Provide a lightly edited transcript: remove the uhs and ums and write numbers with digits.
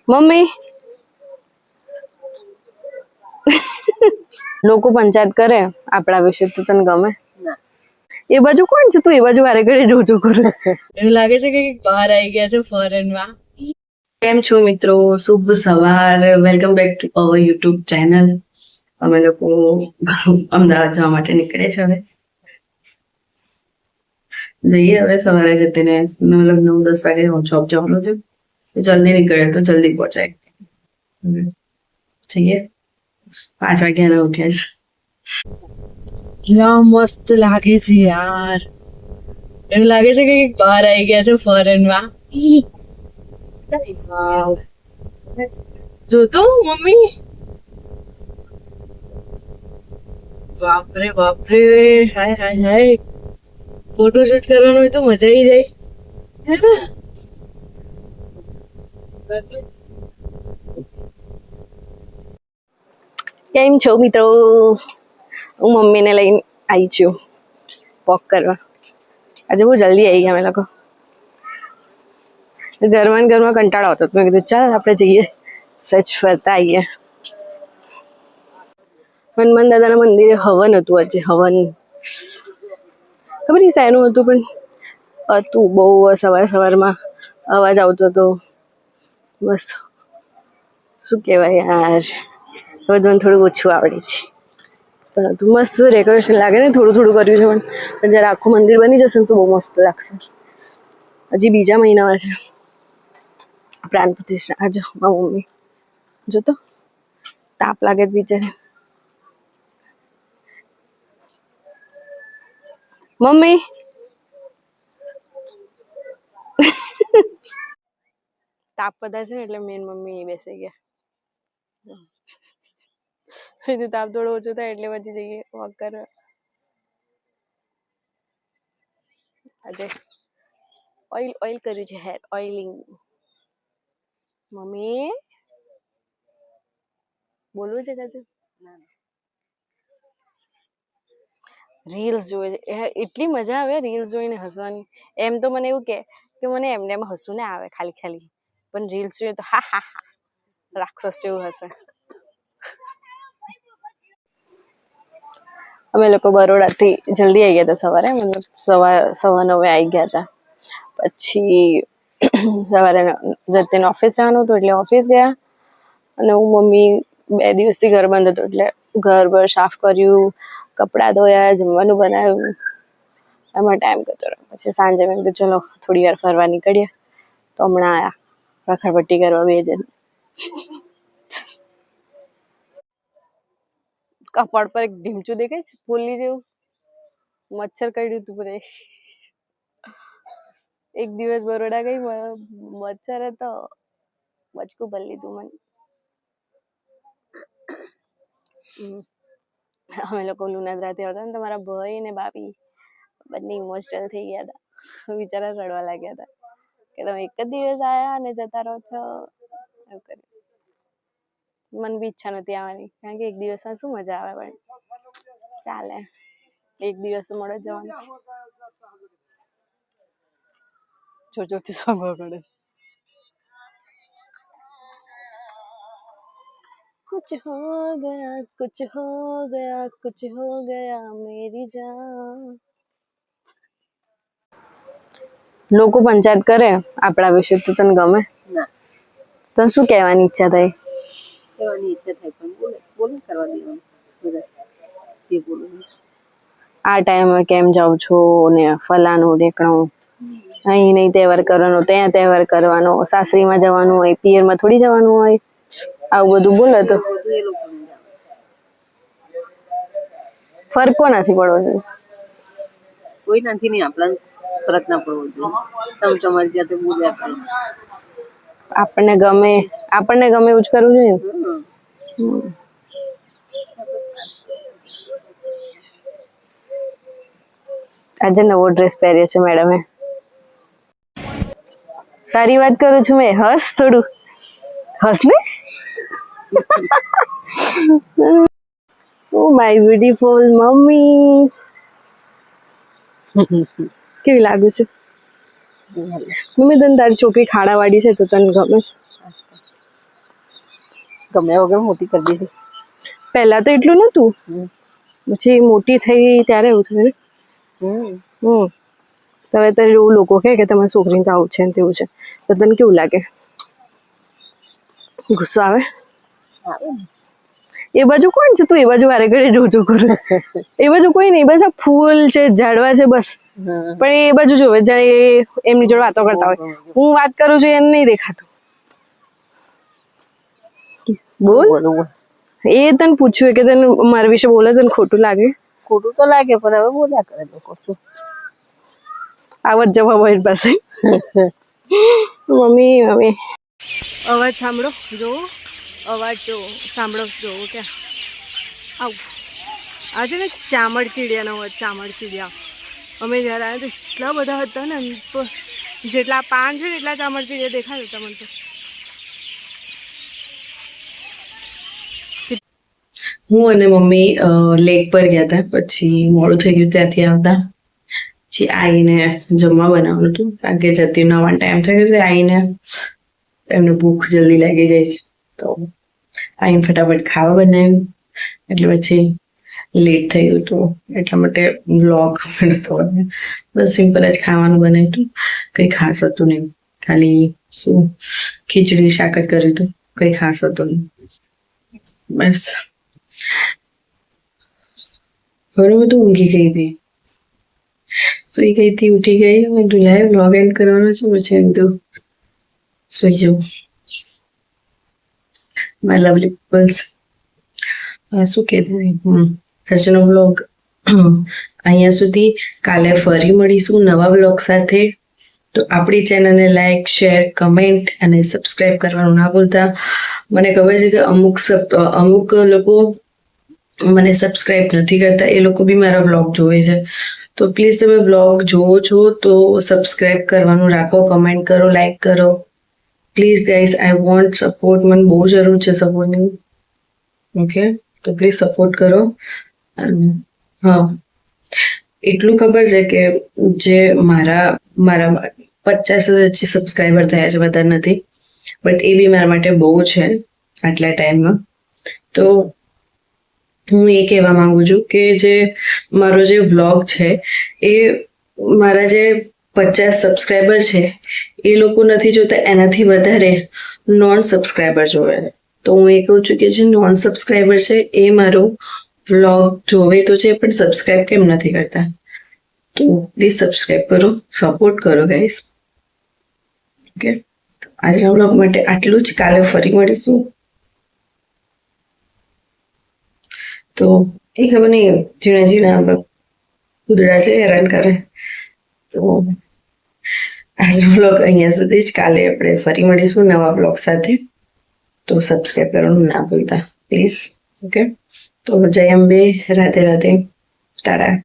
Mummy લોકો પંચાયત કરે આપણા વિશે તો તને ગમે? એ બાજુ કોણ છે? તું એ બાજુ વારે ઘડી જોજો કરું. એવું લાગે છે કે બહાર આવી ગયા છે ફોરેનમાં. કેમ છો મિત્રો? શુભ સવાર. Welcome back to our YouTube channel. અમે લોકો અમદાવાદ જવા માટે નીકળે છે. હવે જઈએ. હવે સવારે જતીને મતલબ 9-10 વાગે જોબ જવાનું છે. જલ્દી નીકળે તો જલ્દી પહોંચાય. જઈએ. 5 વાગ્યાના ઉઠ્યા છે. મસ્ત લાગે છે યાર. એવું લાગે છે કે બહાર આવી ગયા છે ફોરેનમાં. જોતો મમ્મી, બાપરે બાપરે, હાય હાય હાય. ફોટોશૂટ કરવાનું હોય તો મજા આવી જાય હે ને? કેમ છો મિત્રો? હું મમ્મીને લઈને આવી છું વોક કરવા. આજે બહુ જલ્દી આવી ગયા અમે લોકો. ઘરમાં કંટાળો આવતો, મેં કીધું ચાલ આપણે જઈએ, સચ ફરતા આવીએ. હનુમાન દાદાના મંદિરે હવન હતું આજે. હવન ખબર નહીં શાનું હતું, પણ હતું. બહુ સવારમાં અવાજ આવતો હતો. બસ શું કહેવાય યાર, બધું થોડું ઓછું આવડે છે, પણ હતું મસ્ત. ડેકોરેશન લાગે ને, થોડું થોડું કર્યું છે, પણ જ્યારે આખું મંદિર બની જશે ને તો બહુ મસ્ત લાગશે. હજી બીજા મહિનામાં છે પ્રાણ પ્રતિષ્ઠા. આજે મારી મમ્મી જોતો તાપ લાગે બિચારી. મમ્મી તાપ વધારે છે ને એટલે મેન મમ્મી બેસી ગયા. તાપ થોડો ઓછો થાય એટલે પછી જઈએ વોક કરવા. આજે ઓઇલ કર્યું છે, હેર ઓઇલિંગ. મમ્મી બોલવું છે કાજુ? રીલ્સ જોવે છે. એટલી મજા આવે રીલ્સ જોઈને હસવાની. એમ તો મને એવું કે મને એમને એમ હસવું ના આવે, ખાલી ખાલી, પણ રીલ્સ જોઈએ તો હા હા હા રાક્ષસ જેવું હશે. અમે લોકો બરોડાથી જલ્દી આવી ગયા હતા સવારે, મતલબ 9:15 આવી ગયા હતા. પછી સવારે જતીને ઓફિસ જવાનું હતું એટલે ઓફિસ ગયા. અને હું મમ્મી 2 દિવસથી ઘર બંધ હતું એટલે ઘર બર સાફ કર્યું, કપડાં ધોયા, જમવાનું બનાવ્યું, એમાં ટાઈમ જતો રહ્યો. પછી સાંજે મેં કીધું ચલો થોડી વાર ફરવા નીકળીએ. તો હમણાં આયા રખડપટ્ટી કરવા 2 જણ. કપાળ પર એક ઢીમચું દેખાય છે ફૂલની જેવું, મચ્છર કરડ્યું હતું. પણ એક દિવસ બરોડા ગઈ, મચ્છર હતો, બચકું ભરી લીધું મને. અમે લોકો લુણાદરાથી આવતા ને તમારા ભાઈ ને ભાભી બંને ઇમોશનલ થઈ ગયા હતા. બિચારા રડવા લાગ્યા હતા કે તમે એક જ દિવસ આયા અને જતા રહો છો. એવું કર્યું. મને બી ઈચ્છા નથી આવવાની, કારણ કે એક દિવસમાં શું મજા આવે, પણ ચાલે, એક દિવસ તો મળે જવાનું. જોર જોરથી સાંભળવા પડે. कुछ हो गया कुछ हो गया मेरी जान. લોકો પંચાયત કરે આપણા વિશે તો તને ગમે? ના. તને શું કહેવાની ઈચ્છા થાય? કહેવાની ઈચ્છા થાય પણ બોલે કરવા દેવાનું જે બોલું. આ ટાઈમે કેમ જાઉં છો ને ફલાણું ઢેકણું, અહીં નહીં તહેવાર કરવાનો, ત્યાં તહેવાર કરવાનો, સાસરીમાં જવાનું હોય, પિયરમાં થોડી જવાનું હોય. આવું બધું બોલે તો ફરક નથી પડવો જોઈએ. કોઈ નથી નહીં, આપણને ફરક ના પડવો જોઈએ. તમે તમારી જાતે બોલ્યા કરો. આપણને ગમે એવું જ કરવું જોઈએ. આજે નવો ડ્રેસ પહેર્યો છે મેડમે. તારી વાત કરું છું મેં. હસ થોડું, હસ ને. Oh my beautiful mummy. કેવી લાગુ છે મમ્મી? તને તારી છોકરી ખાડાવાળી છે તો તને ગમે છે? ગમે વગર મોટી કરી દીધી. પહેલા તો એટલું નતું, પછી મોટી થઈ ત્યારે એવું થયું. તો હવે ત્યારે એવું લોકો કહે કે તમારી છોકરીને તો આવું છે ને તેવું છે, તો તને કેવું લાગે? ગુસ્સો આવે? એ બાજુ કોણ છે? તું એ બાજુ વારે ઘડે જોજો કરું. એ બાજુ કોઈ નહીં, બસ આ ફૂલ છે, ઝાડવા છે, બસ. પણ એ બાજુ જોવે જ્યારે એમની જોડે વાતો કરતા હોય, હું વાત કરું છું એને નહીં દેખાતું. બોલ. એ તને પૂછ્યું કે તને મારા વિશે બોલે તને ખોટું લાગે? ખોટું તો લાગે, પણ હવે બોલ્યા કરે લોકો શું. આવત જવાબ હોય પાસે. મમ્મી અવાજ સાંભળો, જોવો અવાજ, જો સાંભળો, જોવો ક્યાં આવું. આ છે ને ચામડચીડિયાનો અવાજ, ચામડચીડિયા. અમે જ્યારે આવ્યા તો એટલા બધા હતા ને, તો જેટલા પાન છે ને એટલા ચામડચીડિયા દેખાતા હતા મને તો. હું અને મમ્મી લેક પર ગયા હતા, પછી મોડું થઈ ગયું ત્યાંથી આવતા. પછી આવીને જમવા બનાવવાનું હતું, કારણ કે જતી નવાનો ટાઈમ થઈ ગયો છે. આવીને એમને ભૂખ જલ્દી લાગી જાય છે, તો આવીને ફટાફટ ખાવા બનાવ્યું. એટલે પછી લેટ થઈ ગયું હતું, એટલા માટે વ્લોગ નતો. બસ સિમ્પલ જ ખાવાનું બનાવ્યું હતું, કંઈ ખાસ હતું નહીં. ખાલી શું ખીચડી શાક જ કર્યું હતું, કંઈ ખાસ હતું નહીં. બસ ઘણું બધું ઊંઘી ગઈ હતી, સુઈ ગઈ હતી, ઉઠી ગઈ. મેં લાઈવ વ્લોગ એન્ડ કરવાનો છે, પછી એમ તો સુઈ જાઉં. માય લવલી પીપલ્સ, શું કહેતી આજનો વ્લોગ અહીંયા સુધી. કાલે ફરી મળીશું નવા વ્લોગ સાથે. તો આપણી ચેનલને લાઈક, શેર, કમેન્ટ અને સબસ્ક્રાઈબ કરવાનું ના ભૂલતા. મને ખબર છે કે અમુક લોકો મને સબસ્ક્રાઈબ નથી કરતા, એ લોકો બી મારા વ્લોગ જોવે છે. તો પ્લીઝ તમે વ્લોગ જોવો છો તો સબસ્ક્રાઈબ કરવાનું રાખો, કમેન્ટ કરો, લાઈક કરો. Please guys, I want support. મને બહુ જરૂર છે સપોર્ટની. ઓકે, તો પ્લીઝ સપોર્ટ કરો. હા, એટલું ખબર છે કે જે મારા 50,000 સબસ્ક્રાઈબર થયા છે, બધા નથી, બટ એ બી મારા માટે બહુ છે આટલા ટાઈમમાં. તો હું એ કહેવા માંગુ છું કે જે મારો જે વ્લોગ છે એ મારા જે 50 સબસ્ક્રાઈબર છે એ લોકો નથી જોતા, એનાથી વધારે નોન સબસ્ક્રાઈબર જોવે છે. તો હું એ કહું છું કે જે નોન સબસ્ક્રાઈબર છે એ મારો વ્લોગ જોવે તો છે, પણ સબસ્ક્રાઈબ કેમ નથી કરતા? તો પ્લીઝ સબસ્ક્રાઈબ કરો, સપોર્ટ કરો ગાઈસ. ઓકે, આજના વ્લોગ માટે આટલું જ. કાલે ફરી મળીશું. તો એ ખબર નહીં, ઝીણા ઝીણા કૂતરા છે, હેરાન કરે. તો આજનો વ્લોગ અહીંયા સુધી જ. કાલે આપણે ફરી મળીશું નવા વ્લોગ સાથે. તો સબસ્ક્રાઈબ કરવાનું ના ભૂલતા પ્લીઝ. ઓકે, તો જય અંબે, રાધે રાધે, ટાટા.